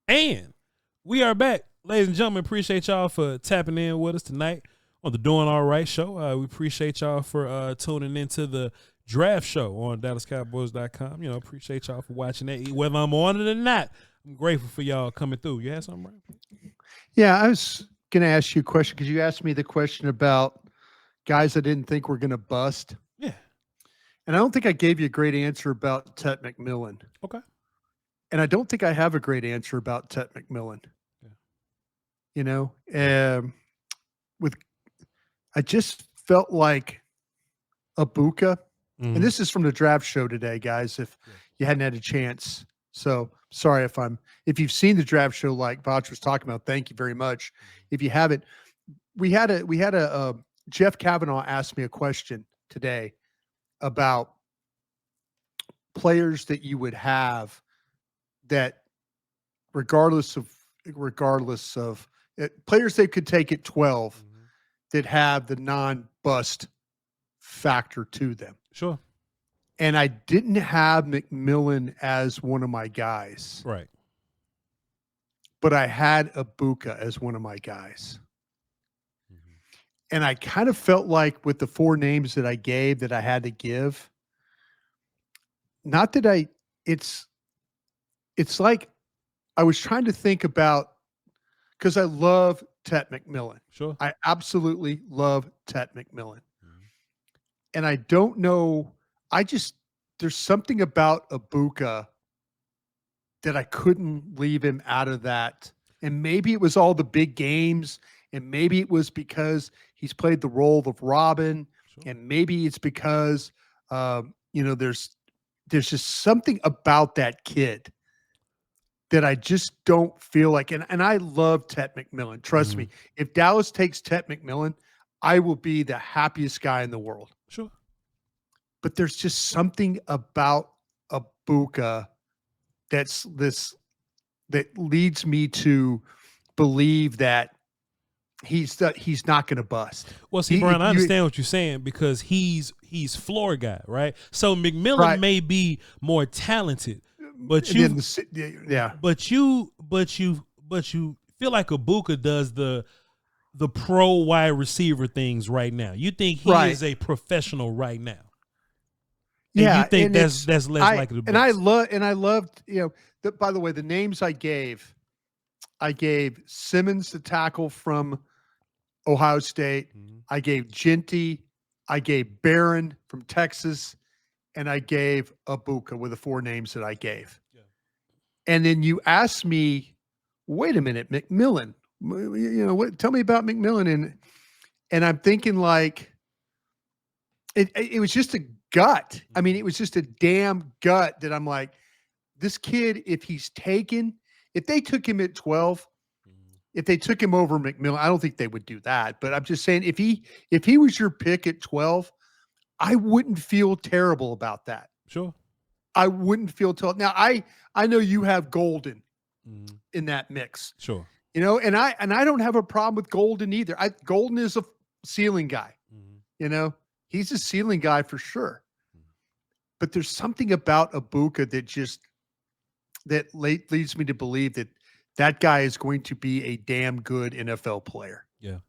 And we are back. Ladies and gentlemen, appreciate y'all for tapping in with us tonight on the Doing All Right show. We appreciate y'all for tuning into the draft show on DallasCowboys.com. You know, appreciate y'all for watching that. Whether I'm on it or not, I'm grateful for y'all coming through. You had something, Bryan? Yeah, I was going to ask you a question because you asked me the question about guys I didn't think were going to bust. Yeah. And I don't think I gave you a great answer about Tet McMillan. Okay. And I don't think I have a great answer about Tet McMillan. Yeah. You know, I just felt like Ibuka, and this is from the draft show today, guys, if you hadn't had a chance. So sorry if you've seen the draft show like Voch was talking about, thank you very much. If you haven't, we had a Jeff Kavanaugh asked me a question today about players that you would have that regardless of players they could take at 12 that have the non-bust factor to them. Sure. And I didn't have McMillan as one of my guys. Right. But I had Ibuka as one of my guys. And I kind of felt like with the four names that I gave that I had to give, not that it's like I was trying to think about, because I love Tet McMillan. Sure. I absolutely love Tet McMillan. And I don't know, there's something about Ibuka that I couldn't leave him out of that. And maybe it was all the big games, and maybe it was because he's played the role of Robin, and maybe it's because, there's just something about that kid that I just don't feel like, and I love Tet McMillan. Trust me, if Dallas takes Tet McMillan, I will be the happiest guy in the world. Sure. But there's just something about Ibuka that leads me to believe that he's not going to bust. Well, see, Bryan, I understand what you're saying because he's floor guy, right? So McMillan may be more talented, but you feel like Ibuka does the pro wide receiver things right now. You think he is a professional right now. And you think that's less likely to be. I loved, by the way, the names I gave Simmons, the tackle from Ohio State. I gave Ginty. I gave Barron from Texas. And I gave Ibuka with the four names that I gave. Yeah. And then you asked me, wait a minute, McMillan, tell me about McMillan. And I'm thinking like, it was just a gut. I mean, it was just a damn gut that I'm like, this kid, if they took him at 12, if they took him over McMillan, I don't think they would do that. But I'm just saying, if he was your pick at 12, I wouldn't feel terrible about that. Sure. I wouldn't feel terrible. Now I know you have Golden in that mix. Sure. And I don't have a problem with Golden either. Golden is a ceiling guy. He's a ceiling guy for sure. But there's something about Ibuka that leads me to believe that guy is going to be a damn good NFL player. Yeah.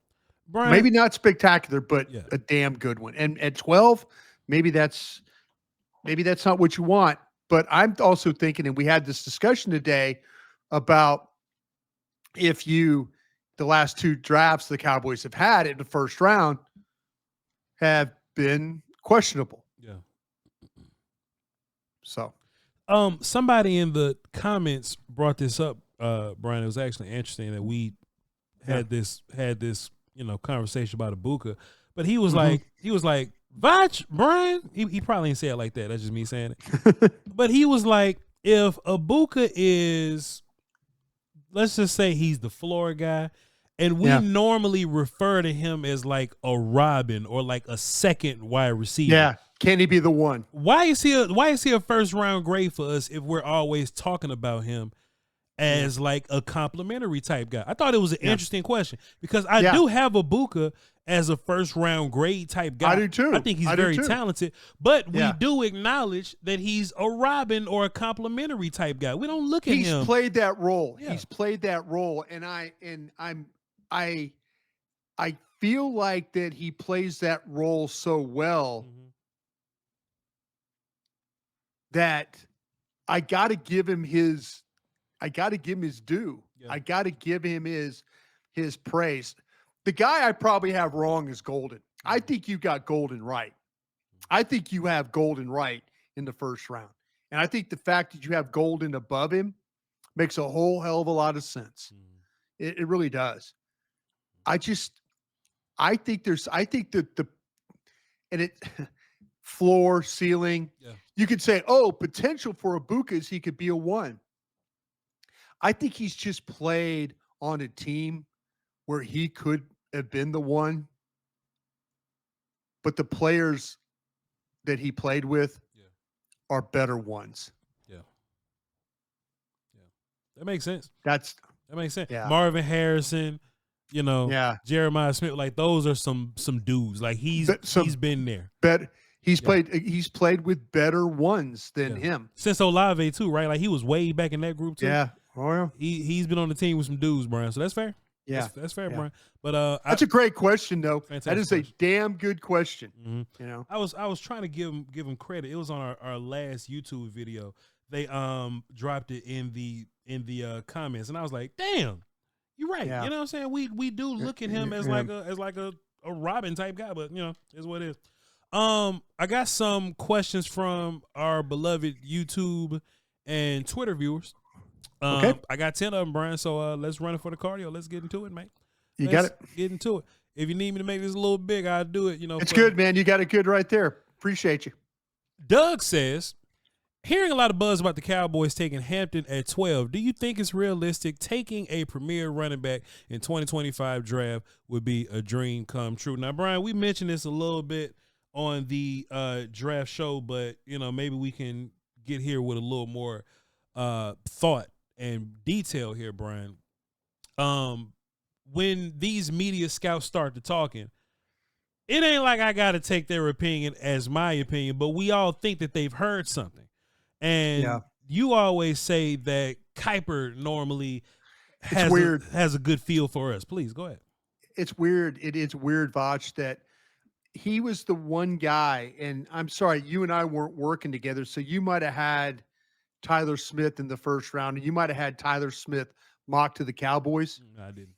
Bryan, maybe not spectacular, but a damn good one. And at 12, maybe that's not what you want. But I'm also thinking, and we had this discussion today about the last two drafts the Cowboys have had in the first round have been questionable. Yeah. So, somebody in the comments brought this up, Bryan. It was actually interesting that we had this, conversation about Ibuka, but he was like, Voch, Bryan, he probably didn't say it like that. That's just me saying it. But he was like, if Ibuka is, let's just say he's the floor guy, and we normally refer to him as like a Robin or like a second wide receiver. Yeah. Can he be the one? Why is he a first round grade for us if we're always talking about him as like a complimentary type guy? I thought it was an interesting question because I do have Ibuka as a first round grade type guy. I do too. I think he's very talented, but we do acknowledge that he's a Robin or a complimentary type guy. We don't look at him. He's played that role. Yeah. He's played that role, and I feel like that he plays that role so well that I got to give him his due. Yeah. I got to give him his praise. The guy I probably have wrong is Golden. I think you got Golden right. I think you have Golden right in the first round. And I think the fact that you have Golden above him makes a whole hell of a lot of sense. It really does. I think that floor, ceiling, you could say, oh, potential for Ibuka is he could be a 1. I think he's just played on a team where he could have been the 1, but the players that he played with are better ones. Yeah. That makes sense. That makes sense. Yeah. Marvin Harrison, Jeremiah Smith, like those are some dudes. Like he's been there. He's played with better ones than him. Since Olave too, right? Like he was way back in that group too. Yeah. Oh, yeah. He's been on the team with some dudes, Brian. So that's fair. Yeah. That's fair, Brian. But that's a great question though. Fantastic that is question. A damn good question. Mm-hmm. I was trying to give him credit. It was on our last YouTube video. They dropped it in the comments, and I was like, damn, you're right. Yeah. You know what I'm saying? We do look at him as like a Robin type guy, but is what it is. I got some questions from our beloved YouTube and Twitter viewers. Okay. I got 10 of them, Brian. So let's run it for the cardio. Let's get into it, mate. Got it. Get into it. If you need me to make this a little big, I'll do it. It's good, man. You got it good right there. Appreciate you. Doug says, hearing a lot of buzz about the Cowboys taking Hampton at 12, do you think it's realistic taking a premier running back in 2025 draft would be a dream come true? Now, Brian, we mentioned this a little bit on the draft show, but maybe we can get here with a little more thought and detail here, Brian. When these media scouts start to talking, it ain't like I got to take their opinion as my opinion, but we all think that they've heard something. And you always say that Kuiper normally has a good feel for us. Please go ahead. It's weird. It is weird, Voch, that he was the one guy, and I'm sorry, you and I weren't working together, so you might have had Tyler Smith in the first round, and you might have had Tyler Smith mocked to the Cowboys. No, I didn't.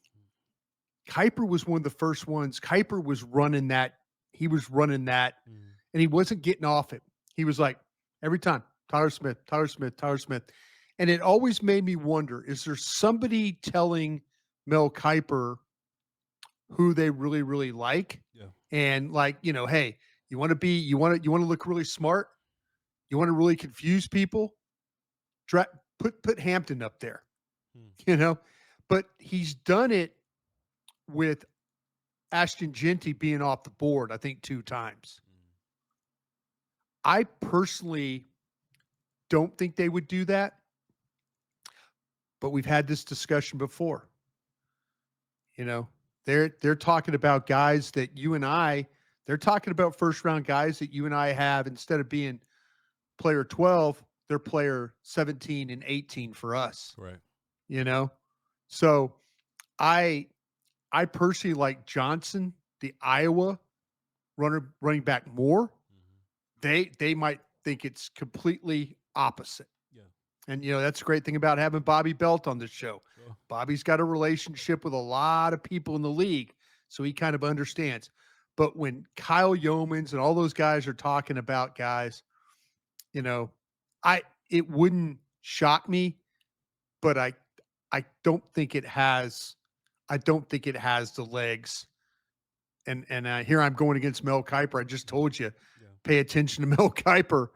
Kuiper was one of the first ones. Kuiper was running that. He was running that, and he wasn't getting off it. He was like, every time, Tyler Smith. And it always made me wonder, is there somebody telling Mel Kiper who they really, really like? Yeah. And like, hey, you want to look really smart? You want to really confuse people? Put Hampton up there, but he's done it with Ashton Genty being off the board, I think 2 times. I personally don't think they would do that, but we've had this discussion before. They're talking about guys that you and I, they're talking about first round guys that you and I have, instead of being player 12, they're player 17 and 18 for us. Right. So I personally like Johnson, the Iowa running back, more. They might think it's completely opposite. Yeah. And that's the great thing about having Bobby Belt on this show. Sure. Bobby's got a relationship with a lot of people in the league, so he kind of understands. But when Kyle Yeomans and all those guys are talking about guys, it wouldn't shock me, but I don't think it has. I don't think it has the legs. And here I'm going against Mel Kiper. I just told you, pay attention to Mel Kiper.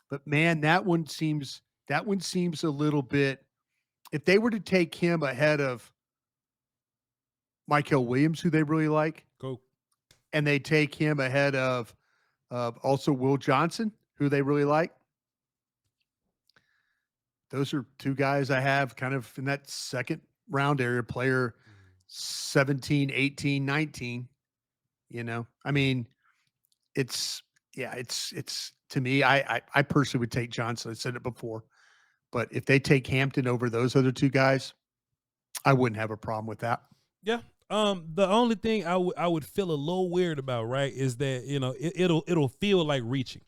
But man, that one seems a little bit. If they were to take him ahead of Michael Williams, who they really like, and they take him ahead of also Will Johnson, who they really like, those are 2 guys I have kind of in that second round area, player 17, 18, 19. I mean, it's to me, I personally would take Johnson. I said it before, but if they take Hampton over those other two guys, I wouldn't have a problem with that. Yeah. The only thing I would feel a little weird about, right, is that it'll feel like reaching.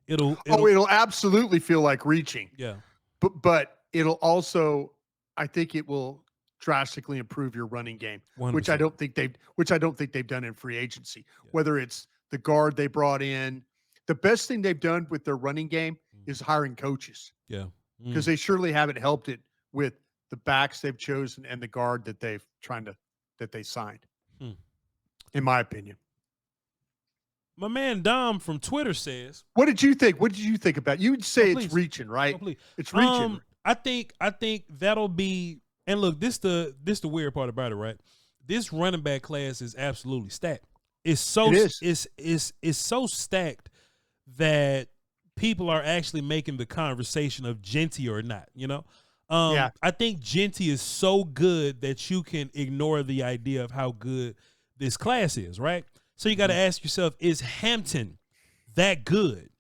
It'll absolutely feel like reaching. Yeah. But it'll also, I think it will drastically improve your running game, 100%. which I don't think they've done in free agency. Yeah. Whether it's the guard they brought in, the best thing they've done with their running game is hiring coaches. Yeah. Because they surely haven't helped it with the backs they've chosen and the guard that they signed. In my opinion. My man Dom from Twitter says, "What did you think? What did you think about? You would say it's reaching, right? It's reaching. I think that'll be. And look, this the weird part about it, right? This running back class is absolutely stacked. It's so so stacked that people are actually making the conversation of Genty or not. I think Genty is so good that you can ignore the idea of how good this class is, right? So you got to ask yourself, is Hampton that good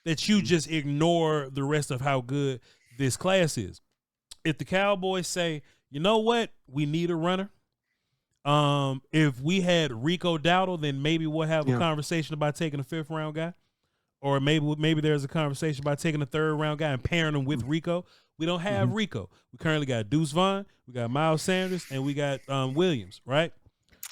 that you just ignore the rest of how good this class is? If the Cowboys say, you know what, we need a runner. If we had Rico Dowdle, then maybe we'll have a conversation about taking a 5th round guy. Or maybe there's a conversation about taking a 3rd round guy and pairing him with Rico. We don't have Rico. We currently got Deuce Vaughn, we got Miles Sanders, and we got Williams, right?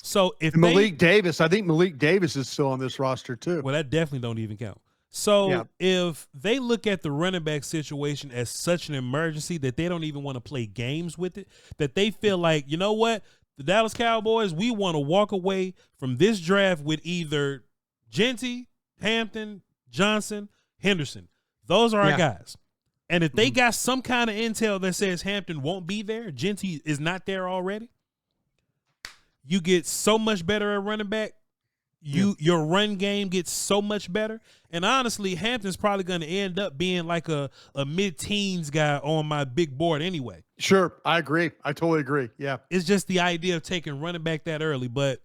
So if Malik Davis, I think Malik Davis is still on this roster too. Well, that definitely don't even count. So if they look at the running back situation as such an emergency that they don't even want to play games with it, that they feel like, you know what, the Dallas Cowboys, we want to walk away from this draft with either Genty, Hampton, Johnson, Henderson. Those are our guys. And if they got some kind of intel that says Hampton won't be there, Genty is not there already, you get so much better at running back. Your run game gets so much better. And honestly, Hampton's probably going to end up being like a mid-teens guy on my big board anyway. Sure, I agree. I totally agree. Yeah. It's just the idea of taking running back that early. But,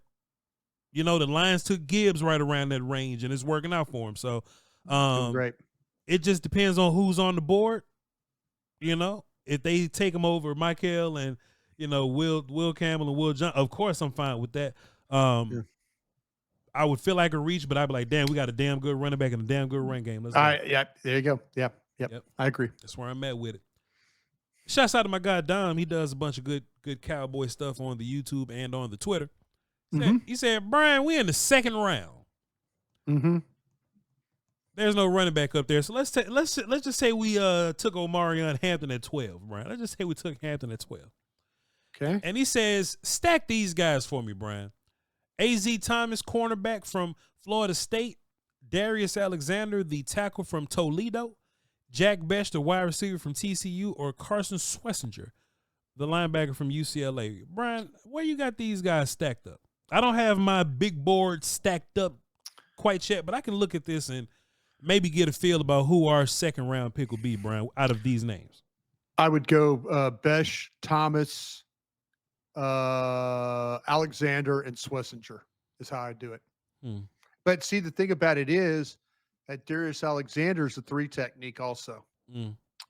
the Lions took Gibbs right around that range, and it's working out for him. So right. It just depends on who's on the board. If they take him over Michael and, Will Campbell and Will John, of course I'm fine with that. I would feel like a reach, but I'd be like, damn, we got a damn good running back and a damn good run game. Let's go. Yeah, there you go. Yep. I agree. That's where I'm at with it. Shouts out to my guy Dom. He does a bunch of good Cowboy stuff on the YouTube and on the Twitter. He said, Brian, we in the 2nd round. There's no running back up there. So let's just say we took Omarion Hampton at 12, Brian. Let's just say we took Hampton at 12. Okay. And he says, stack these guys for me, Brian. A.Z. Thomas, cornerback from Florida State. Darius Alexander, the tackle from Toledo. Jack Bech, the wide receiver from TCU. Or Carson Schlesinger, the linebacker from UCLA. Brian, where you got these guys stacked up? I don't have my big board stacked up quite yet, but I can look at this and maybe get a feel about who our 2nd round pick will be, Brian, out of these names. I would go Bech, Thomas, Alexander, and Schlesinger is how I do it. But see, the thing about it is that Darius Alexander is a 3 technique also.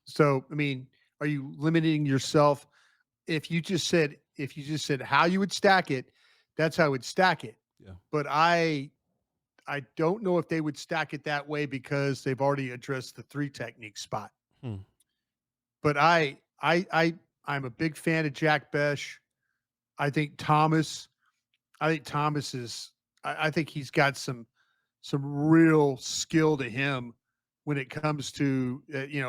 So, I mean, are you limiting yourself? If you just said how you would stack it, that's how I would stack it. Yeah. But I don't know if they would stack it that way because they've already addressed the 3 technique spot. But I'm a big fan of Jack Bech. I think Thomas is. I think he's got some real skill to him when it comes to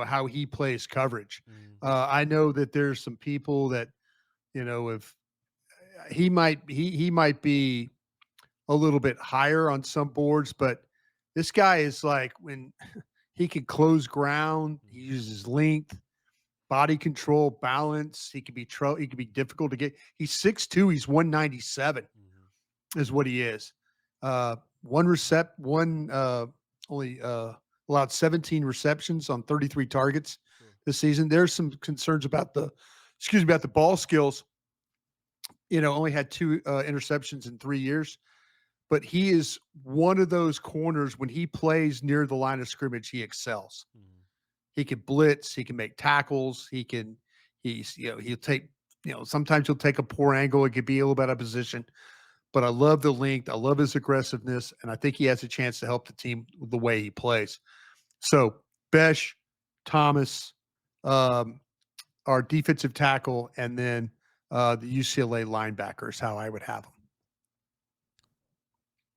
how he plays coverage. I know that there's some people that if he might be a little bit higher on some boards, but this guy is like when he can close ground, he uses length, body control, balance. He can be difficult to get. He's 6'2", he's 197 is what he is. Only allowed 17 receptions on 33 targets this season. There's some concerns about the ball skills. Only had 2 interceptions in 3 years. but he is one of those corners when he plays near the line of scrimmage, he excels. He can blitz, he can make tackles, he'll take, sometimes he'll take a poor angle, it could be a little bit out of position. But I love the length, I love his aggressiveness, and I think he has a chance to help the team the way he plays. So Besh, Thomas, our defensive tackle, and then the UCLA linebackers, how I would have them.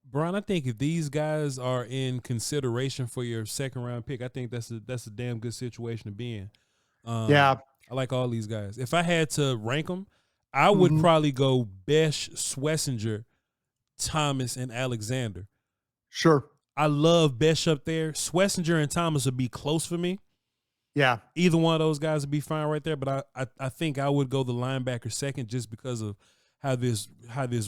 Brian, I think if these guys are in consideration for your second round pick, I think that's a damn good situation to be in. Yeah. I like all these guys. If I had to rank them, I would probably go Besh, Schlesinger, Thomas, and Alexander. Sure. I love Besh up there. Schlesinger and Thomas would be close for me. Yeah. Either one of those guys would be fine right there, but I think I would go the linebacker second just because of how this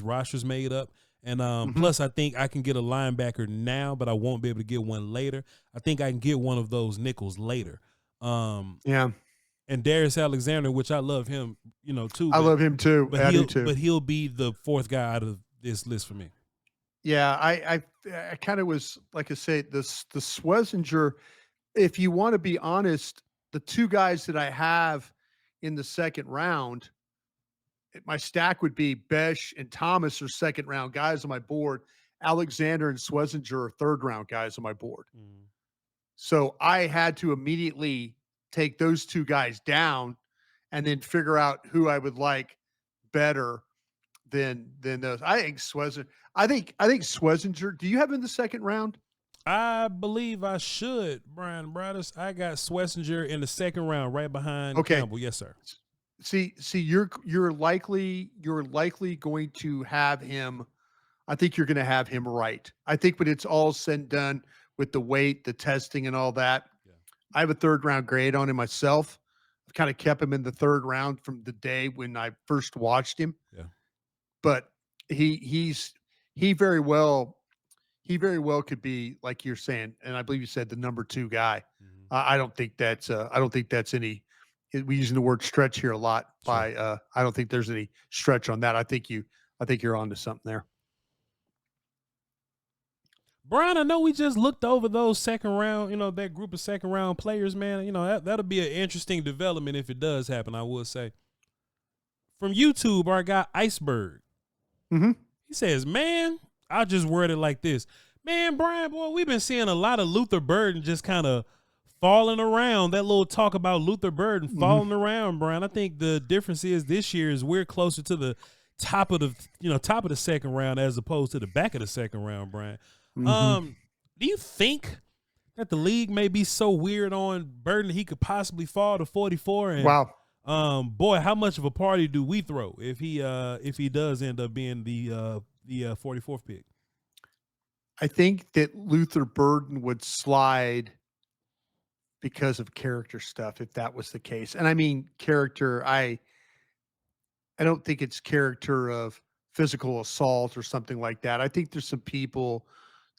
roster's made up. And plus, I think I can get a linebacker now, but I won't be able to get one later. I think I can get one of those nickels later. Yeah. And Darius Alexander, which I love him, too. I love him too. But I do too. But he'll be the fourth guy out of this list for me. Yeah, I kind of was, like I say, the Schlesinger. If you want to be honest, the two guys that I have in the second round, my stack would be Besh and Thomas are second round guys on my board. Alexander and Schlesinger are third round guys on my board. So I had to immediately take those two guys down and then figure out who I would like better than those. I think Schlesinger. I think Schlesinger. Do you have him in the second round? I believe I should, Bryan Broaddus. I got Schlesinger in the second round, right behind Campbell. Yes, sir. See, you're likely going to have him. I think you're going to have him right. I think when it's all said and done with the weight, the testing, and all that, I have a third round grade on him myself. I've kind of kept him in the third round from the day when I first watched him. Yeah, but he very well could be, like you're saying, and I believe you said the number 2 guy. I don't think that's any. We're using the word stretch here a lot. I don't think there's any stretch on that. I think you're onto something there. Brian, I know we just looked over those second round, that group of second round players, man. That'll be an interesting development if it does happen, I would say. From YouTube, our guy Iceberg. He says, man, I'll just word it like this. Man, Brian, boy, we've been seeing a lot of Luther Burden just kind of falling around. That little talk about Luther Burden falling around, Brian. I think the difference is this year is we're closer to the top of the second round as opposed to the back of the second round, Brian. Do you think that the league may be so weird on Burden he could possibly fall to 44? And wow. Boy, how much of a party do we throw if he does end up being the 44th pick? I think that Luther Burden would slide because of character stuff, if that was the case. And I mean character, I don't think it's character of physical assault or something like that. I think there's some people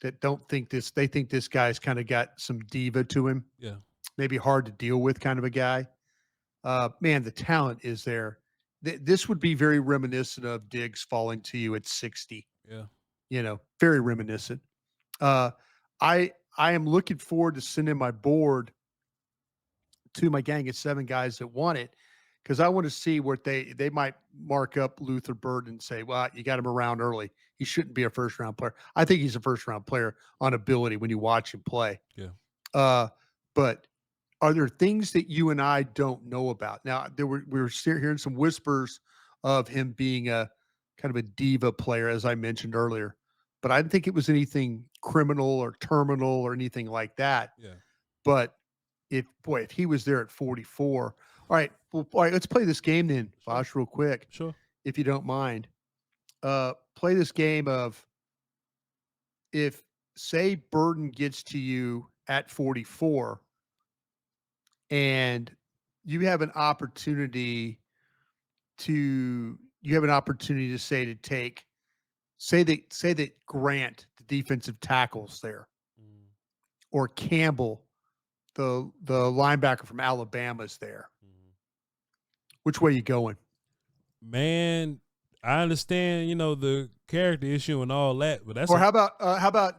that don't think this. They think this guy's kind of got some diva to him. Yeah. Maybe hard to deal with kind of a guy. Man, the talent is there. This would be very reminiscent of Diggs falling to you at 60. Yeah. Very reminiscent. I am looking forward to sending my board to my gang of 7 guys that want it, because I want to see what they might mark up Luther Burden and say, well, you got him around early. He shouldn't be a first round player. I think he's a first round player on ability when you watch him play. Yeah. But are there things that you and I don't know about? Now, we were hearing some whispers of him being a kind of a diva player, as I mentioned earlier, but I didn't think it was anything criminal or terminal or anything like that. Yeah. But if he was there at 44, all right, let's play this game then, Voch, real quick. Sure. If you don't mind. Play this game of, if, say, Burden gets to you at 44 and you have an opportunity to say that Grant, the defensive tackle's there, or Campbell, the linebacker from Alabama, is there. Which way you going? Man, I understand, the character issue and all that, but that's Or how about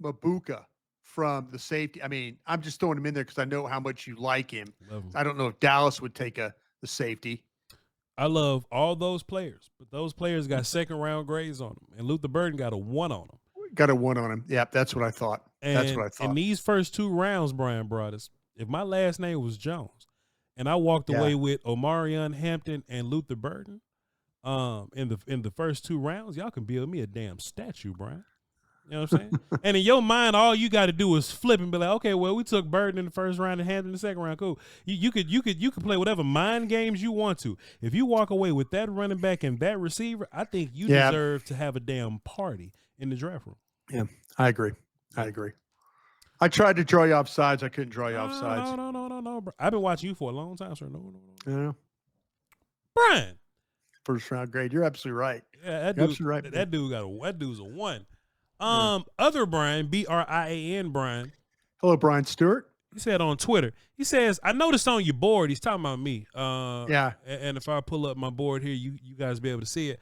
Mabuka from the safety? I mean, I'm just throwing him in there because I know how much you like him. I don't know if Dallas would take the safety. I love all those players, but those players got second round grades on them, and Luther Burden got a 1 on them. Got a 1 on him. Yeah, that's what I thought. In these first 2 rounds, Bryan Broaddus, if my last name was Jones, and I walked away with Omarion Hampton and Luther Burden, in the first 2 rounds, y'all can build me a damn statue, Bryan. You know what I'm saying? And in your mind, all you got to do is flip and be like, okay, well, we took Burden in the first round and Hampton in the second round. Cool. You could play whatever mind games you want to. If you walk away with that running back and that receiver, I think you deserve to have a damn party in the draft room. Yeah, I agree. I tried to draw you off sides. I couldn't draw you off sides. No, bro. I've been watching you for a long time, sir. No. Yeah. Bryan. First round grade. You're absolutely right. Yeah, absolutely right. That dude's a 1. Other Bryan, Brian Bryan. Hello, Brian Stewart. He said on Twitter, he says, I noticed on your board, he's talking about me. And if I pull up my board here, you guys be able to see it.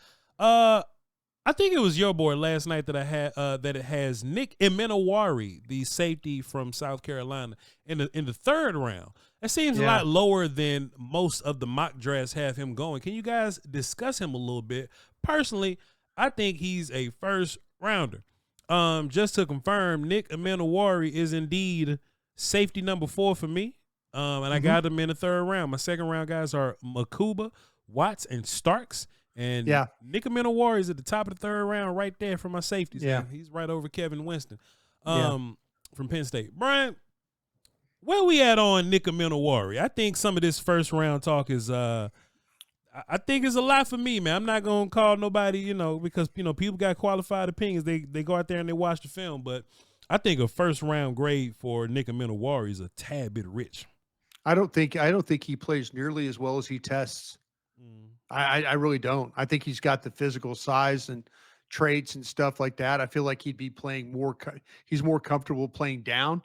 I think it was your board last night that I had that it has Nick Emenawari, the safety from South Carolina, in the 3rd round. That seems a lot lower than most of the mock drafts have him going. Can you guys discuss him a little bit? Personally, I think he's a first rounder. Just to confirm, Nick Emenawari is indeed safety number 4 for me. And I got him in the 3rd round. My 2nd round guys are Makuba, Watts, and Starks. And Nick Emenawari is at the top of the 3rd round right there for my safeties. Yeah. Man. He's right over Kevin Winston from Penn State. Bryan, where we at on Nick Emenawari? I think some of this first round talk is I think it's a lot for me, man. I'm not going to call nobody, because, people got qualified opinions. They go out there and they watch the film. But I think a first round grade for Nick Emenawari is a tad bit rich. I don't think he plays nearly as well as he tests. I really don't. I think he's got the physical size and traits and stuff like that. I feel like he'd be playing more. He's more comfortable playing down.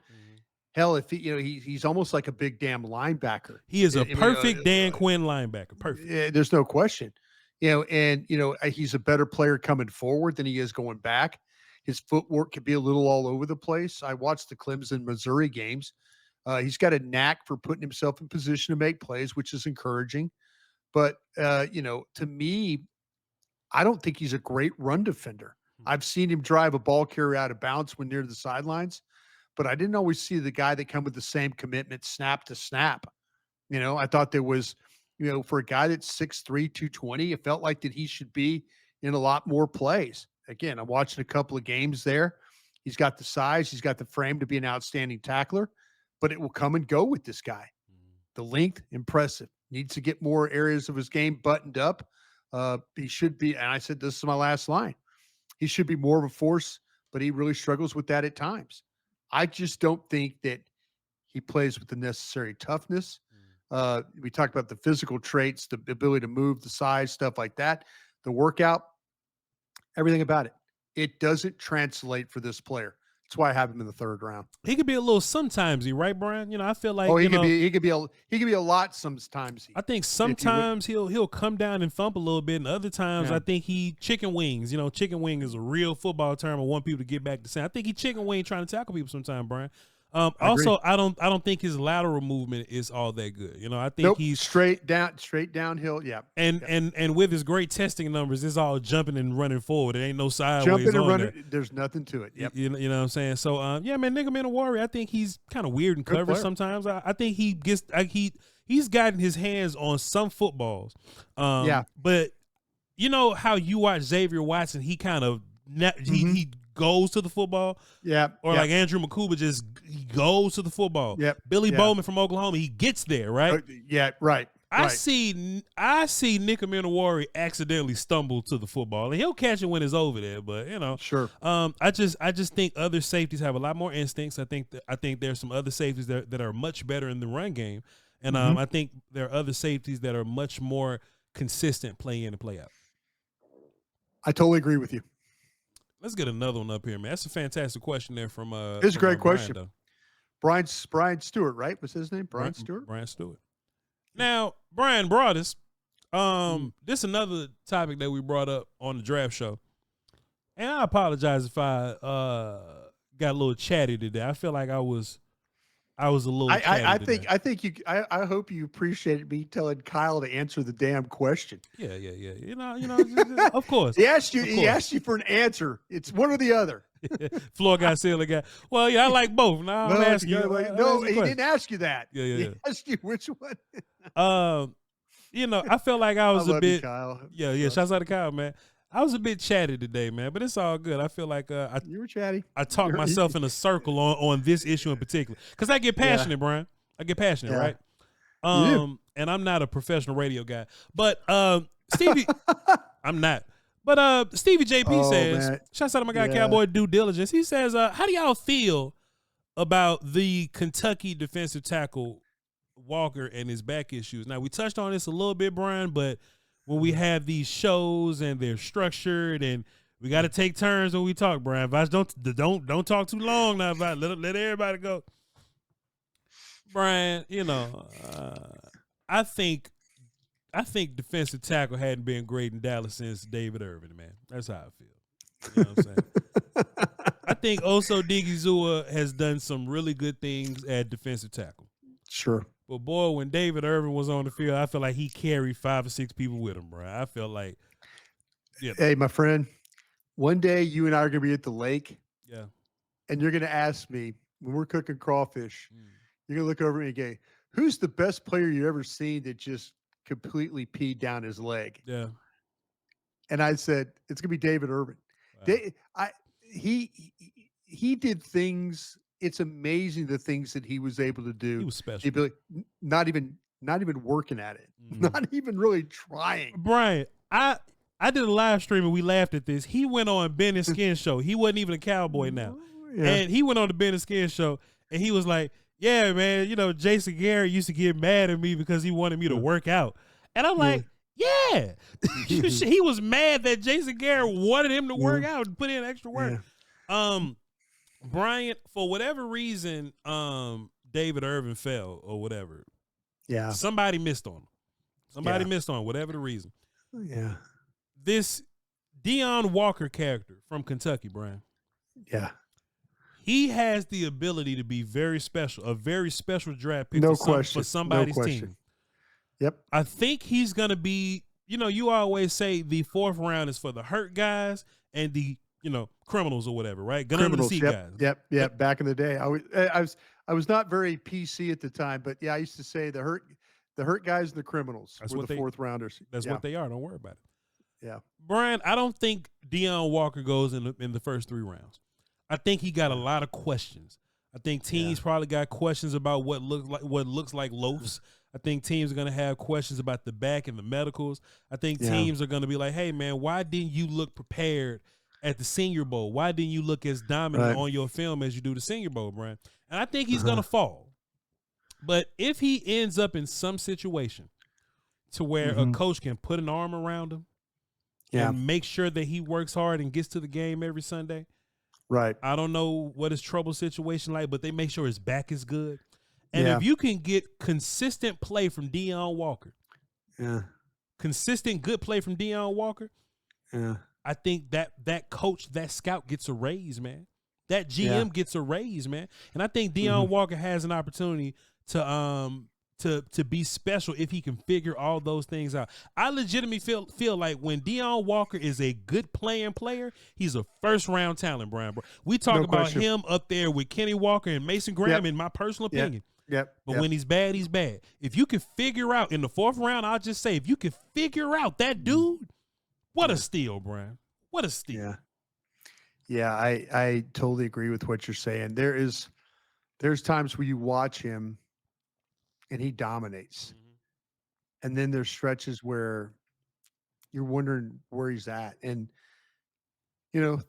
Hell, if he's almost like a big damn linebacker. He is a perfect Dan Quinn linebacker. Perfect. There's no question. He's a better player coming forward than he is going back. His footwork could be a little all over the place. I watched the Clemson, Missouri games. He's got a knack for putting himself in position to make plays, which is encouraging. But, to me, I don't think he's a great run defender. I've seen him drive a ball carrier out of bounds when near the sidelines, but I didn't always see the guy that come with the same commitment snap to snap. I thought there was, for a guy that's 6'3", 220, it felt like that he should be in a lot more plays. Again, I'm watching a couple of games there. He's got the size. He's got the frame to be an outstanding tackler, but it will come and go with this guy. The length, impressive. Needs to get more areas of his game buttoned up. He should be, and I said this is my last line, he should be more of a force, but he really struggles with that at times. I just don't think that he plays with the necessary toughness. We talked about the physical traits, the ability to move, the size, stuff like that, the workout, everything about it. It doesn't translate for this player. That's why I have him in the 3rd round. He could be a little sometimesy, right, Bryan? I feel like he could be a lot sometimes. I think sometimes he'll come down and thump a little bit, and other times I think he chicken wings. Chicken wing is a real football term. I want people to get back to saying. I think he chicken wing trying to tackle people sometimes, Bryan. Also, I don't think his lateral movement is all that good. I think he's straight downhill. Yeah. And with his great testing numbers, it's all jumping and running forward. There ain't no sideways. Jumping and running. There's nothing to it. Yep. You know what I'm saying? So Nick Emenawari, I think he's kind of weird in coverage sometimes. I think he gets he's gotten his hands on some footballs. But how you watch Xavier Watson, he kind of he goes to the football. Like Andrew Makuba he goes to the football. Billy Bowman from Oklahoma, he gets there, right? Right. I see Nick Emenawari accidentally stumble to the football, and he'll catch it when it's over there. But sure. I just think other safeties have a lot more instincts. I think there's some other safeties that are much better in the run game, and I think there are other safeties that are much more consistent play in and play out. I totally agree with you. Let's get another one up here, man. That's a fantastic question there from it's a great question. Bryan, Bryan Stewart, right? What's his name? Bryan Stewart? Bryan Stewart. Now, Bryan Broaddus, This another topic that we brought up on the draft show, and I apologize if I got a little chatty today. I feel like I was a little. I think you. I hope you appreciated me telling Kyle to answer the damn question. Yeah. You know. Of course. He asked you. He asked you for an answer. It's one or the other. Floor guy, ceiling guy. Well, yeah, I like both. Now I'm asking you. No, he didn't ask you that. Yeah. He asked you which one. You know, I felt like I was a bit. You, Kyle. Yeah. Shouts out to Kyle, man. I was a bit chatty today, man, but it's all good. I feel like you were chatty. I talked myself in a circle on this issue in particular because I get passionate, Brian. I get passionate, right? And I'm not a professional radio guy, but Stevie, I'm not. But Stevie JP says, man. Shouts out to my guy Cowboy Due Diligence. He says, how do y'all feel about the Kentucky defensive tackle Walker and his back issues? Now we touched on this a little bit, Brian, but when we have these shows and they're structured and we got to take turns when we talk, Brian. Vice, don't talk too long now. Vice. Let everybody go. Brian, you know, I think defensive tackle hadn't been great in Dallas since David Irvin, man. That's how I feel. You know what I'm saying? I think Oso Digizua has done some really good things at defensive tackle. Sure. But boy, when David Irvin was on the field, I feel like he carried 5 or 6 people with him, bro. I felt like, Hey, my friend, one day you and I are going to be at the lake. Yeah. And you're going to ask me when we're cooking crawfish, you're going to look over me and go, who's the best player you ever seen that just completely peed down his leg? Yeah. And I said, it's going to be David Irvin. Wow. He did things. It's amazing the things that he was able to do. He was special. Not even working at it. Not even really trying. Brian, I did a live stream and we laughed at this. He went on Ben and Skin show. He wasn't even a Cowboy now. Yeah. And he went on the Ben and Skin show and he was like, yeah, man, you know, Jason Garrett used to get mad at me because he wanted me to work out. And I'm like, yeah. He was mad that Jason Garrett wanted him to work out and put in extra work. Yeah. Brian, for whatever reason, David Irvin fell or whatever. Yeah. Somebody missed on him. Somebody missed on him, whatever the reason. Yeah. This Deion Walker character from Kentucky, Brian. Yeah. He has the ability to be very special, a very special draft pick for somebody's team. Yep. I think he's going to be, you know, you always say the 4th round is for the hurt guys and the, you know, criminals or whatever, right? Criminals, guys. Yep. Back in the day, I was not very PC at the time, but yeah, I used to say the hurt guys and the criminals were the 4th rounders. That's what they are. Don't worry about it. Yeah. Brian, I don't think Deion Walker goes in the first 3 rounds. I think he got a lot of questions. I think teams probably got questions about what looks like loafs. I think teams are going to have questions about the back and the medicals. I think teams are going to be like, hey, man, why didn't you look prepared at the Senior Bowl? Why didn't you look as dominant on your film as you do the Senior Bowl, Brian? And I think he's going to fall. But if he ends up in some situation to where a coach can put an arm around him and make sure that he works hard and gets to the game every Sunday, right? I don't know what his trouble situation like, but they make sure his back is good. And if you can get consistent play from Deion Walker, consistent good play from Deion Walker, I think that coach, that scout gets a raise, man. That GM gets a raise, man. And I think Deion Walker has an opportunity to be special if he can figure all those things out. I legitimately feel like when Deion Walker is a good playing player, he's a first-round talent, Brian. We talk about him up there with Kenny Walker and Mason Graham, in my personal opinion. But when he's bad, he's bad. If you can figure out in the 4th round, I'll just say, if you can figure out that dude, what a steal, Brian. What a steal. Yeah, I totally agree with what you're saying. There's times where you watch him and he dominates. And then there's stretches where you're wondering where he's at. And, you know,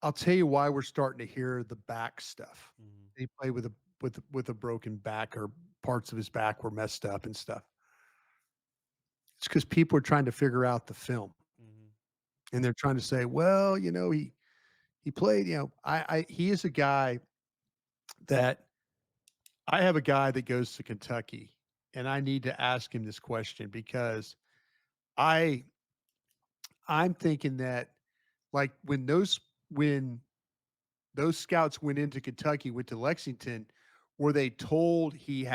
I'll tell you why we're starting to hear the back stuff. He played with a broken back, or parts of his back were messed up and stuff. It's because people are trying to figure out the film. And they're trying to say, well, you know, he played, you know, he is a guy that I have a guy that goes to Kentucky and I need to ask him this question because I'm thinking that like when those scouts went into Kentucky, went to Lexington, were they told he's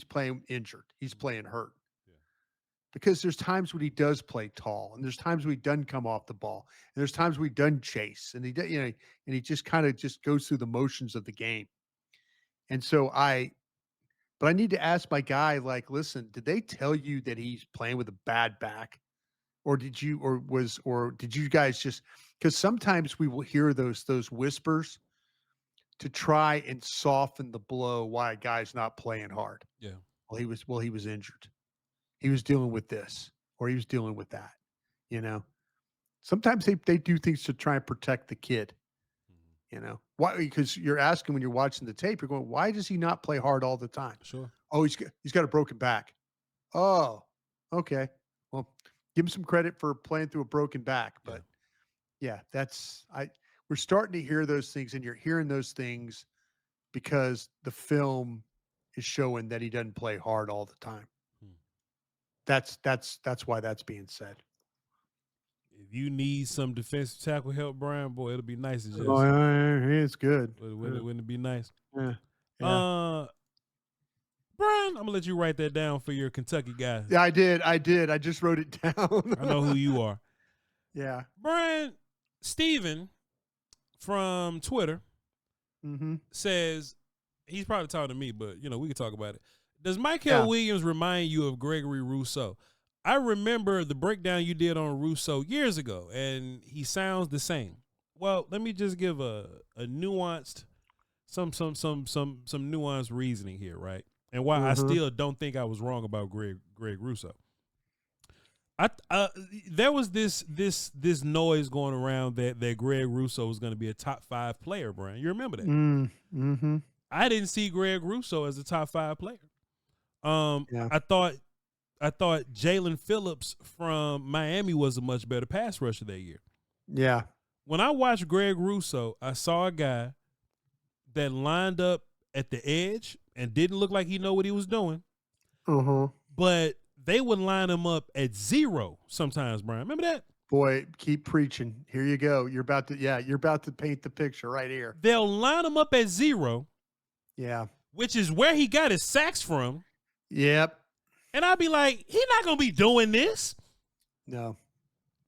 playing injured, he's playing hurt? Yeah. Because there's times when he does play tall, and there's times when he doesn't come off the ball, and there's times when he doesn't chase, and and he just kind of just goes through the motions of the game. And so but I need to ask my guy, like, listen, did they tell you that he's playing with a bad back? Or did you guys just, because sometimes we will hear those whispers to try and soften the blow why a guy's not playing hard. Yeah. Well, he was injured. He was dealing with this, or he was dealing with that. Sometimes they do things to try and protect the kid. Why? Because you're asking when you're watching the tape, you're going, why does he not play hard all the time? Sure. Oh, he's got a broken back. Oh, okay. Well, give him some credit for playing through a broken back. But yeah, we're starting to hear those things, and you're hearing those things because the film is showing that he doesn't play hard all the time. That's why that's being said. If you need some defensive tackle help, Brian, boy, it'll be nice. It's good. Wouldn't it be nice? Yeah. Brian, I'm gonna let you write that down for your Kentucky guy. Yeah, I did. I just wrote it down. I know who you are. Yeah. Brian, Steven from Twitter says, he's probably talking to me, but we can talk about it. Does Michael Williams remind you of Gregory Rousseau? I remember the breakdown you did on Rousseau years ago, and he sounds the same. Well, let me just give a nuanced, some nuanced reasoning here, right? And why I still don't think I was wrong about Greg Rousseau. There was this noise going around that Greg Rousseau was going to be a top 5 player, Brian. You remember that? I didn't see Greg Rousseau as a top 5 player. I thought Jalen Phillips from Miami was a much better pass rusher that year. Yeah. When I watched Greg Rousseau, I saw a guy that lined up at the edge and didn't look like he know what he was doing. But they would line him up at 0 sometimes, Brian. Remember that? Boy, keep preaching. Here you go. You're about to paint the picture right here. They'll line him up at 0. Yeah. Which is where he got his sacks from. Yep. And I'd be like, he's not going to be doing this. No.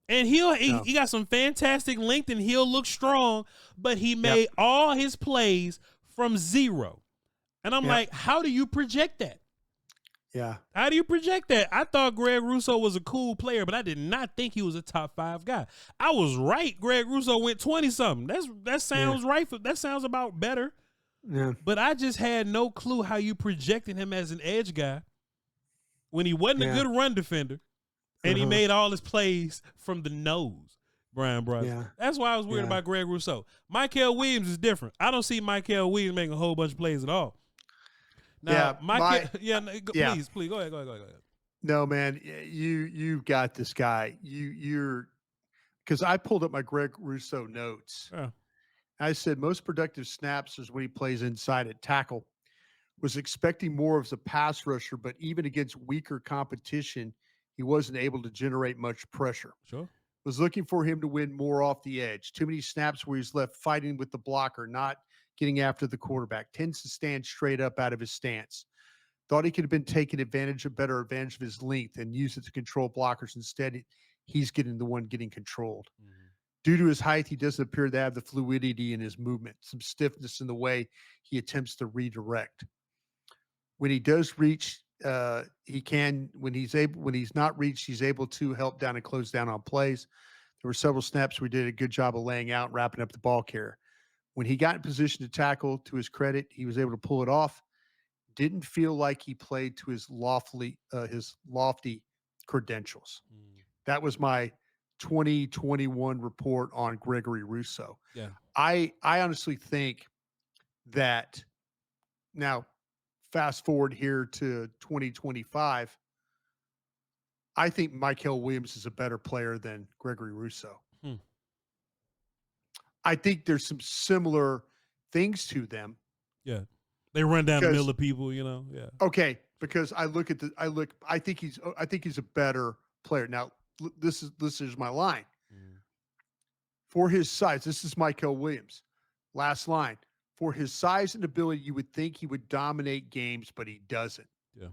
And he got some fantastic length and he'll look strong, but he made all his plays from 0. And I'm like, how do you project that? Yeah. How do you project that? I thought Greg Rousseau was a cool player, but I did not think he was a top 5 guy. I was right. Greg Rousseau went 20-something. That sounds right. That sounds about better. Yeah. But I just had no clue how you projected him as an edge guy when he wasn't a good run defender, and he made all his plays from the nose, Bryan Broaddus. Yeah. That's why I was worried about Greg Rousseau. Michael Williams is different. I don't see Michael Williams making a whole bunch of plays at all. Now, please, go ahead. No, man, you've got this guy. You're because I pulled up my Greg Rousseau notes. I said most productive snaps is when he plays inside at tackle. Was expecting more as a pass rusher, but even against weaker competition, he wasn't able to generate much pressure. Sure. Was looking for him to win more off the edge. Too many snaps where he's left fighting with the blocker, not getting after the quarterback. Tends to stand straight up out of his stance. Thought he could have been taking better advantage of his length and use it to control blockers. Instead, he's getting the one getting controlled. Due to his height, he doesn't appear to have the fluidity in his movement, some stiffness in the way he attempts to redirect. When he does reach, he can. When he's not reached, he's able to help down and close down on plays. There were several snaps where he did a good job of laying out and wrapping up the ball carrier. When he got in position to tackle, to his credit, he was able to pull it off. Didn't feel like he played to his lofty credentials. That was my 2021 report on Gregory Rousseau. Yeah. I honestly think that now, fast forward here to 2025, I think Michael Williams is a better player than Gregory Rousseau. I think there's some similar things to them. Yeah. They run down the middle of people, Yeah. Okay. because I think he's a better player. Now, this is my line. For his size, this is Michael Williams. Last line. For his size and ability, you would think he would dominate games, but he doesn't. Yeah.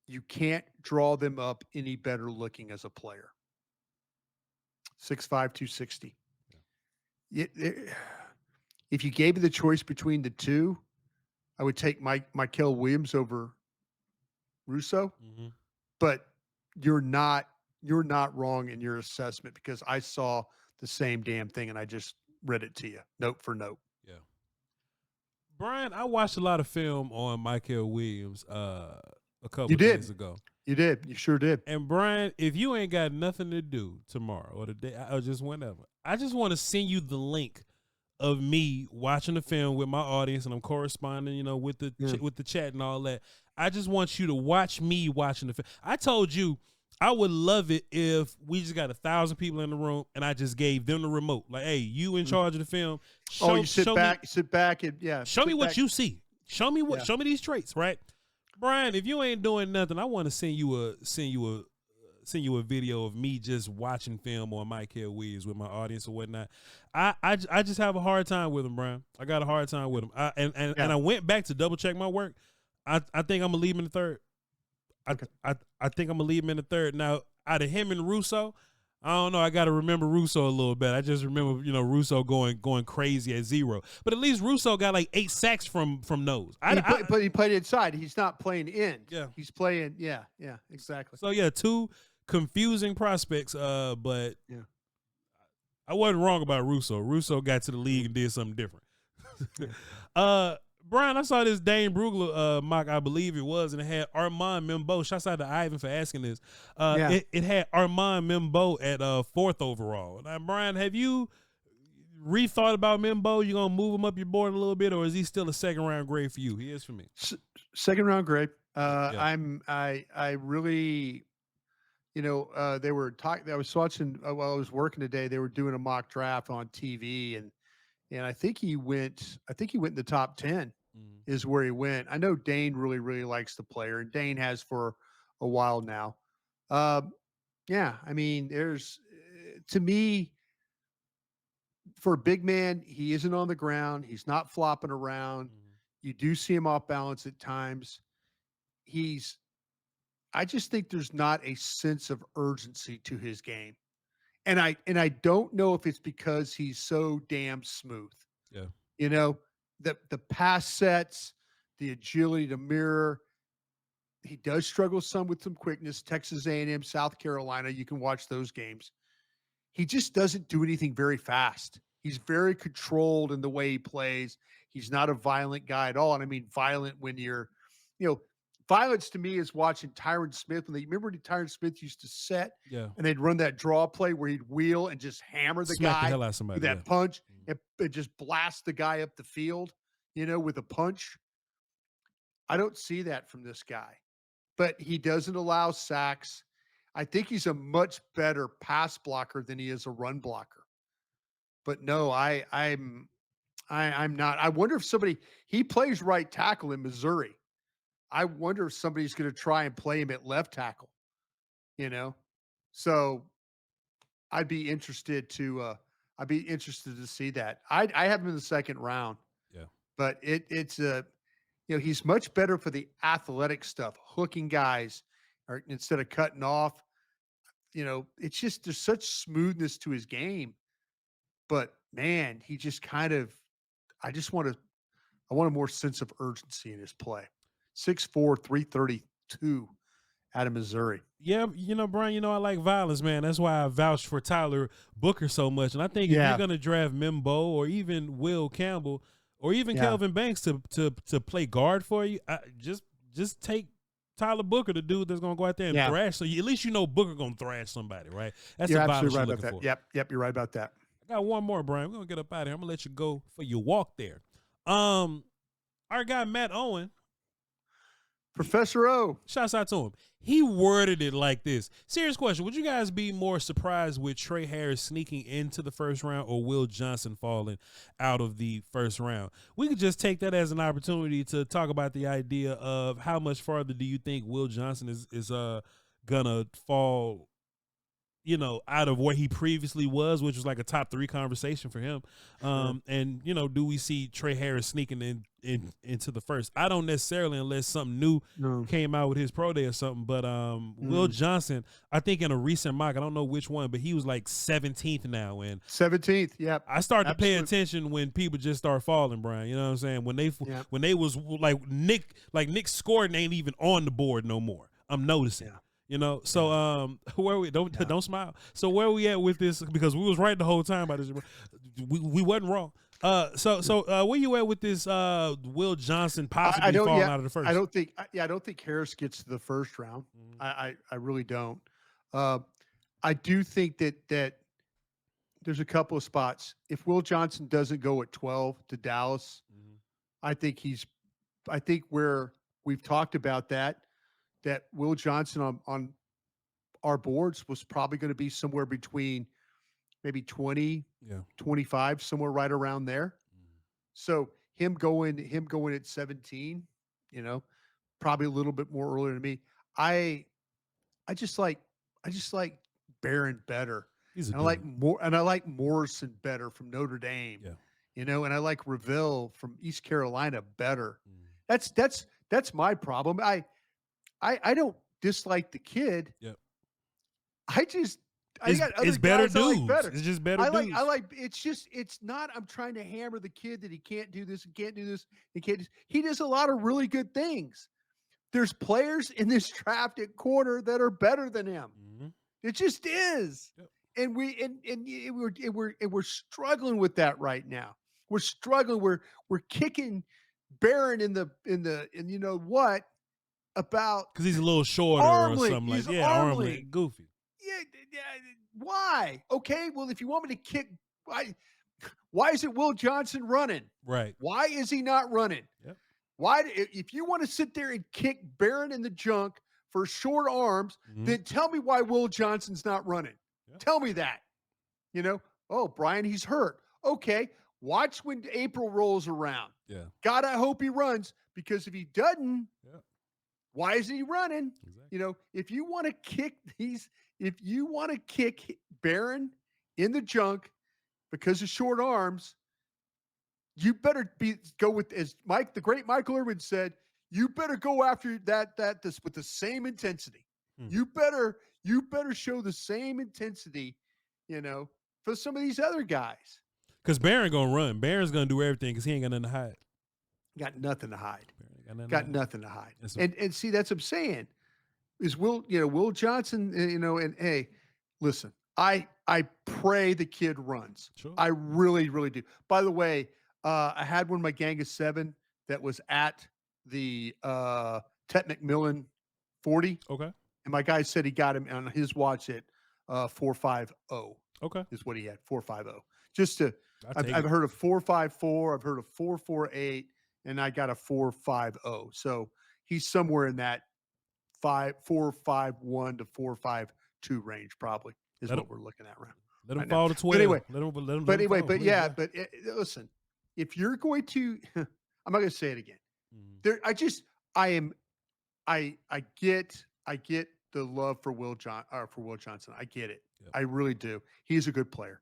You can't draw them up any better looking as a player. 6'5", 260. Yeah. If you gave me the choice between the two, I would take Michael Williams over Russo. Mm-hmm. But you're not wrong in your assessment, because I saw the same damn thing and I just read it to you note for note. Yeah. Bryan, I watched a lot of film on Michael Williams a couple days ago. You did. You sure did. And Bryan, if you ain't got nothing to do tomorrow or the day or just whenever, I just want to send you the link of me watching the film with my audience, and I'm corresponding, with the chat and all that. I just want you to watch me watching the film. I told you I would love it if we just got 1,000 people in the room and I just gave them the remote. Like, hey, you in charge of the film. Sit back and show me what you see. Show me these traits, right? Bryan, if you ain't doing nothing, I want to send you a video of me just watching film on Michael Williams with my audience or whatnot. I just have a hard time with him, Bryan. I got a hard time with him. And I went back to double check my work. I think I'm gonna leave him in the third. I think I'm gonna leave him in the third. Now, out of him and Russo, I don't know. I got to remember Russo a little bit. I just remember, Russo going crazy at 0. But at least Russo got like 8 sacks from nose. But he played inside. He's not playing in. Yeah, he's playing. Yeah, exactly. So yeah, 2 confusing prospects. But yeah, I wasn't wrong about Russo. Russo got to the league and did something different. Bryan, I saw this Dane Brugler mock, I believe it was, and it had Armand Membo. Shouts out to Ivan for asking this. It had Armand Membo at 4th overall. Now, Bryan, have you rethought about Membo? You gonna move him up your board a little bit, or is he still a 2nd-round grade for you? He is for me. 2nd-round grade. I really, they were talking. I was watching while I was working today. They were doing a mock draft on TV, and I think he went in the top 10 is where he went. I know Dane really, really likes the player, and Dane has for a while now. I mean, there's, to me, for a big man, he isn't on the ground. He's not flopping around. You do see him off balance at times. I just think there's not a sense of urgency to his game. And I don't know if it's because he's so damn smooth. Yeah. The pass sets, the agility to mirror. He does struggle some with some quickness. Texas A&M, South Carolina, you can watch those games. He just doesn't do anything very fast. He's very controlled in the way he plays. He's not a violent guy at all. And I mean violent when you're, violence to me is watching Tyron Smith. Remember when Tyron Smith used to set, and they'd run that draw play where he'd wheel and just hammer the Smack guy the hell out of somebody, with that punch and just blast the guy up the field, with a punch. I don't see that from this guy, but he doesn't allow sacks. I think he's a much better pass blocker than he is a run blocker. But no, I'm not. I wonder if he plays right tackle in Missouri. I wonder if somebody's going to try and play him at left tackle, So I'd be interested to see that. I have him in the 2nd round. Yeah. But it's he's much better for the athletic stuff, hooking guys or instead of cutting off. It's just there's such smoothness to his game. But man, he just kind of I want a more sense of urgency in his play. 6'4", 332 out of Missouri. Yeah, Bryan, I like violence, man. That's why I vouched for Tyler Booker so much. And I think if you're going to draft Membo or even Will Campbell or even Kelvin Banks to play guard for you, just take Tyler Booker, the dude that's going to go out there and thrash. So at least Booker going to thrash somebody, right? That's you're the violence absolutely right you're about looking that. for. Yep, you're right about that. I got one more, Bryan. We're going to get up out of here. I'm going to let you go for your walk there. Our guy, Matt Owen, Professor O. Shouts out to him. He worded it like this. Serious question. Would you guys be more surprised with Trey Harris sneaking into the first round or Will Johnson falling out of the first round? We could just take that as an opportunity to talk about the idea of how much farther do you think Will Johnson is gonna fall, out of where he previously was, which was like a top 3 conversation for him. And, do we see Trey Harris sneaking into the first? I don't necessarily, unless something new came out with his pro day or something. But Will Johnson, I think in a recent mock, I don't know which one, but he was like 17th now. And 17th, yeah. I started to pay attention when people just start falling, Brian. You know what I'm saying? When they was like Nick scoring ain't even on the board no more. I'm noticing. Yeah. Where we don't smile. So where we at with this? Because we was right the whole time about this. We wasn't wrong. So where you at with this? Will Johnson possibly falling out of the first? I don't think Harris gets to the first round. I really don't. I do think that there's a couple of spots. If Will Johnson doesn't go at 12 to Dallas, I think where we've talked about that Will Johnson on our boards was probably going to be somewhere between maybe 20, 25, somewhere right around there. So him going at 17, probably a little bit more earlier than me. I just like Barron better. I like Morrison better from Notre Dame. Yeah. And I like Reville from East Carolina better. That's my problem. I don't dislike the kid. Yep. It's better dudes. Like better. It's just better dudes. It's not, I'm trying to hammer the kid that he can't do this and can't do this. He does a lot of really good things. There's players in this draft at corner that are better than him. It just is. Yep. And we're struggling with that right now. We're struggling. We're kicking Barron in you know what? About because he's a little shorter or something like arm goofy. Yeah. Why? Okay. Well, if you want me to kick, why is it Will Johnson running? Right. Why is he not running? Yep. Why? If you want to sit there and kick Barron in the junk for short arms, then tell me why Will Johnson's not running. Yep. Tell me that. Oh, Brian, he's hurt. Okay. Watch when April rolls around. Yeah. God, I hope he runs, because if he doesn't, why isn't he running? Exactly. If you want to kick Barron in the junk because of short arms, you better go with, as the great Michael Irvin said, you better go after this with the same intensity. You better show the same intensity, for some of these other guys. Because Barron gonna run. Barron's gonna do everything because he ain't got nothing to hide. Got nothing to hide. Nothing to hide. And see, that's what I'm saying. Is Will Johnson, and hey, listen, I pray the kid runs. Sure. I really, really do. By the way, I had one of my gang of 7 that was at the Tet McMillan 40. Okay. And my guy said he got him on his watch at 450. Okay. Is what he had, 450. Just to, I've heard of 454. I've heard of 448. And I got a 450. So he's somewhere in that 451 to 452 range, probably is what we're looking at. Let him fall to 12. But anyway, listen, if you're going to, I'm not going to say it again. I get the love for Will Johnson. I get it. Yep. I really do. He's a good player.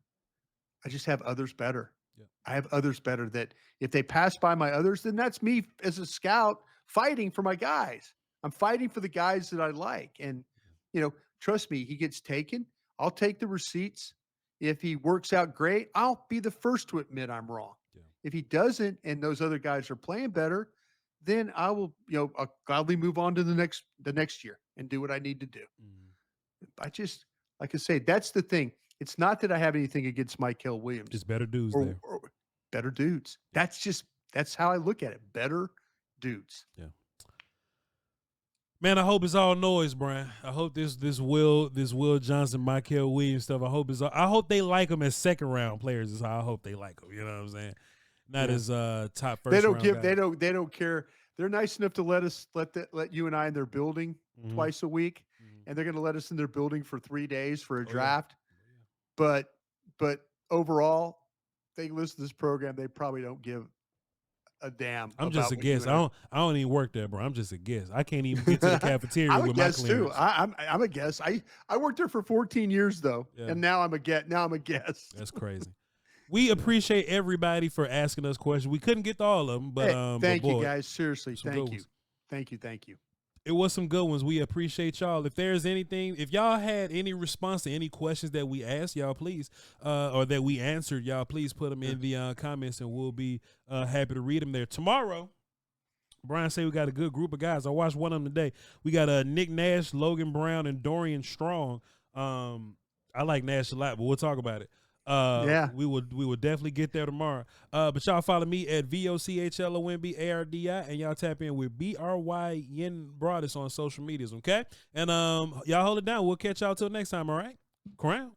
I just have others better. Yeah. I have others better that if they pass by my others, then that's me as a scout fighting for my guys. I'm fighting for the guys that I like. And, trust me, he gets taken. I'll take the receipts. If he works out great, I'll be the first to admit I'm wrong. Yeah. If he doesn't, and those other guys are playing better, then I will, I'll gladly move on to the next year and do what I need to do. I just, like I say, that's the thing. It's not that I have anything against Mykel Williams. Just better dudes there. Or better dudes. That's how I look at it. Better dudes. Yeah. Man, I hope it's all noise, Brian. I hope this Will Johnson, Mykel Williams stuff. I hope they like him as second round players. Is how I hope they like him. You know what I'm saying? Not as top first. They don't round guys. They don't care. They're nice enough to let you and I in their building twice a week, and they're going to let us in their building for 3 days for a draft. Yeah. But overall, they listen to this program. They probably don't give a damn. I'm just a guest. I don't even work there, bro. I'm just a guest. I can't even get to the cafeteria. I'm a guest too. I'm a guest. I worked there for 14 years though, and now I'm a guest. That's crazy. We appreciate everybody for asking us questions. We couldn't get to all of them, but thank you guys. Seriously, thank you. It was some good ones. We appreciate y'all. If there's anything, if y'all had any response to any questions that we asked, y'all please, or that we answered, y'all please put them in the comments, and we'll be happy to read them there. Tomorrow, Brian said we got a good group of guys. I watched one of them today. We got Nick Nash, Logan Brown, and Dorian Strong. I like Nash a lot, but we'll talk about it. We will definitely get there tomorrow. But y'all follow me at VOCHLONBARDI, and y'all tap in with Bryan Broaddus on social medias, okay? And y'all hold it down. We'll catch y'all till next time, all right? Crown.